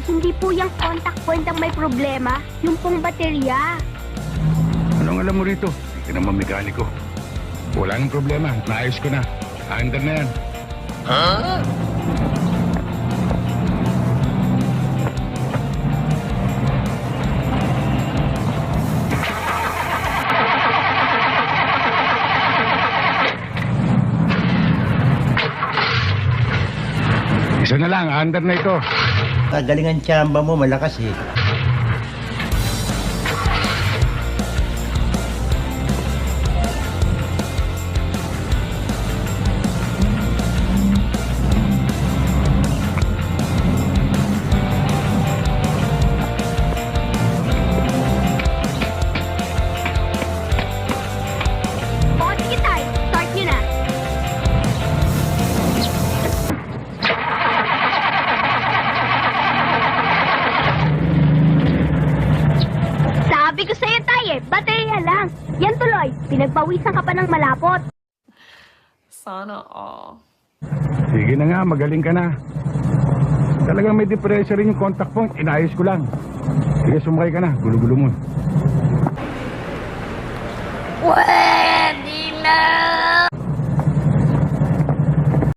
hindi po yung contact point ang may problema, yung pong baterya. Anong alam mo rito? Hindi ka naman mekaniko. Wala nang problema. Naayos ko na. Aandar na yan. Isa na lang. Aandar na ito. Kagalingan tsamba mo, malakas eh. O, sige tayo. Start nyo na. Sabi ko sa'yo, Tay, baterya lang. Yan tuloy, pinagpawisan ka pa ng malapot. Sana all. Sige na nga. Magaling ka na. Talagang may depressor rin yung contact phone. Inayos ko lang. Sige, sumakay ka na. Gulo-gulo mo. Weh!